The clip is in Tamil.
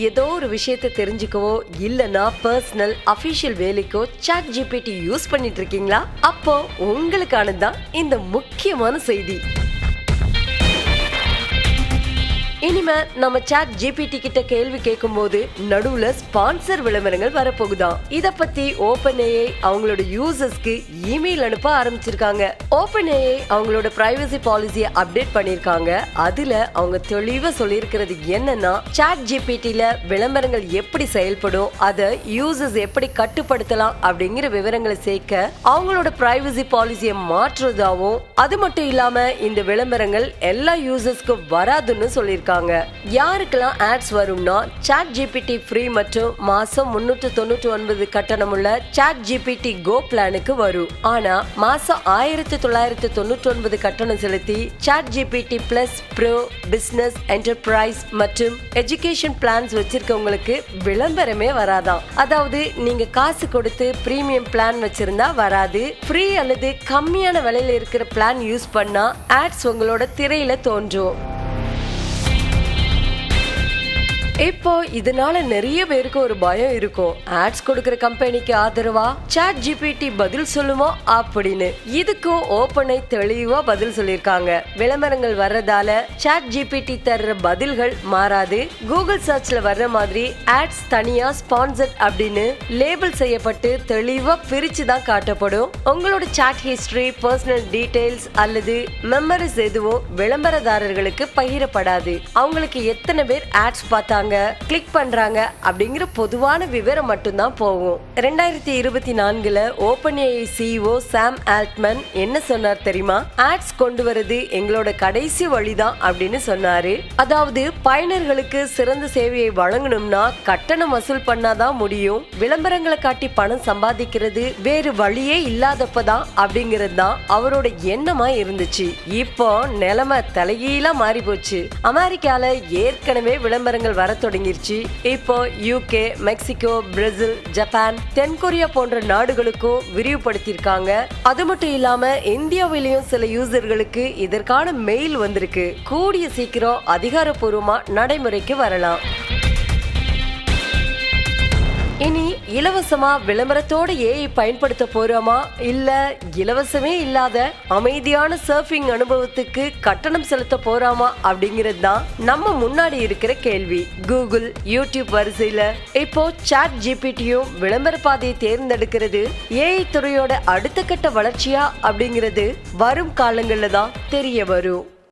ஏதோ ஒரு விஷயத்தை தெரிஞ்சுக்கவோ இல்லனா பர்சனல் அபிஷியல் வேலைக்கோ சாட் ஜிபிடி யூஸ் பண்ணிட்டு இருக்கீங்களா? அப்போ உங்களுக்கானதான் இந்த முக்கியமான செய்தி. இனிமே நம்ம சாட் ஜிபிடி கிட்ட கேள்வி கேட்கும் போது நடுவுல ஸ்பான்சர் விளம்பரங்கள் வரப்போகுதாம். இத பத்தி OpenAI அவங்களோட யூசர்ஸ்க்கு இமெயில் அனுப்ப ஆரம்பிச்சிருக்காங்க. OpenAI அவங்களோட பிரைவசி பாலிசியை அப்டேட் பண்ணிருக்காங்க. அதுல அவங்க தெளிவா சொல்லியிருக்கிறது என்னன்னா, சாட் ஜிபிடில விளம்பரங்கள் எப்படி செயல்படும், அதை யூசர்ஸ் எப்படி கட்டுப்படுத்தலாம் அப்படிங்கிற விவரங்களை சேர்க்க அவங்களோட பிரைவசி பாலிசியை மாற்றுறதாவும், அது மட்டும் இல்லாம இந்த விளம்பரங்கள் எல்லா யூசர்ஸ்க்கும் வராதுன்னு சொல்லியிருக்காங்க. யாருக்கெல்லாம் ஆட்ஸ் வரும்னா, சாட் ஜிபிடி ஃப்ரீ மற்றும் மாசம் 399 கட்டணமுள்ள சாட் ஜிபிடி கோ பிளானுக்கு வரும். ஆனா மாசம் 1999 கட்டணம் செலுத்தி chat GPT plus, pro, business, enterprise மற்றும் எஜுகேஷன் பிளான்ஸ் வச்சிருக்கவங்களுக்கு விளம்பரமே வராதாம். அதாவது நீங்க காசு கொடுத்து பிரீமியம் பிளான் வச்சிருந்தா வராது. ஃப்ரீ அல்லது கம்மியான விலையில இருக்கிற பிளான் யூஸ் பண்ணா ஆட்ஸ் உங்களோட திரையில தோன்றும். இப்போ இதனால நிறைய பேருக்கு ஒரு பயம் இருக்கும். ஆட்ஸ் கொடுக்கிற கம்பெனிக்கு ஆதரவா சாட் ஜிபிடி பதில் சொல்லுமா அப்படின்னு. இதுக்கும் ஓப்பனை தெளிவா பதில் சொல்லிருக்காங்க. விளம்பரங்கள் வர்றதால சாட் ஜிபிடி தர்ற பதில்கள் மாறாது. கூகுள் சர்ச்ல வர்ற மாதிரி ஆட்ஸ் தனியா ஸ்பான்சர்ட் அப்படின்னு லேபிள் செய்யப்பட்டு தெளிவா பிரிச்சு தான் காட்டப்படும். உங்களோட சாட் ஹிஸ்டரி, பர்சனல் டீடைல்ஸ் அல்லது மெமரிஸ் எதுவும் விளம்பரதாரர்களுக்கு பகிரப்படாது. அவங்களுக்கு எத்தனை பேர் ஆட்ஸ் பார்த்தாங்க, கிளிக் பண்றாங்க அப்படிங்கிற பொதுவான விவரம் மட்டும்தான் போகும். 2024 OpenAI CEO சாம் ஆல்ட்மன் என்ன சொன்னார் தெரியுமா? ஆட்ஸ் கொண்டு வரது எங்களோட கடைசி வழிதான் அப்படின்னு சொன்னாரு. அதாவது பயனர்களுக்கு சிறந்த சேவையை வழங்கணும்னா கட்டணம் வசூல் பண்ணாதான் முடியும். விளம்பரங்களை காட்டி பணம் சம்பாதிக்கிறது வேறு வழியே இல்லாதப்பதான் அப்படிங்கிறது தான் அவரோட எண்ணமா இருந்துச்சு. இப்போ நிலைமை தலைகீழா மாறி போச்சு. அமெரிக்கால ஏற்கனவே விளம்பரங்கள் வர தொடங்கிருச்சு. இப்போ UK, மெக்சிகோ, பிரேசில், ஜப்பான், தென்கொரியா போன்ற நாடுகளுக்கும் விரிவுபடுத்தியிருக்காங்க. அது மட்டும் இல்லாம இந்தியாவிலையும் சில யூசர்களுக்கு இதற்கான மெயில் வந்திருக்கு. கூடிய சீக்கிரம் அதிகாரப்பூர்வமா நடைமுறைக்கு வரலாம். இனி இலவசமா விளம்பரத்தோட ஏஐ பயன்படுத்த போறோமா, இல்ல இலவசமே இல்லாத அமைதியான சர்ஃபிங் அனுபவத்துக்கு கட்டணம் செலுத்த போறாமா அப்படிங்கிறது தான் நம்ம முன்னாடி இருக்கிற கேள்வி. கூகுள், யூடியூப் வரிசையில இப்போ சாட் ஜிபிடியும் விளம்பர பாதையை தேர்ந்தெடுக்கிறது ஏஐ துறையோட அடுத்த கட்ட வளர்ச்சியா அப்படிங்கிறது வரும் காலங்கள்ல தான் தெரிய வரும்.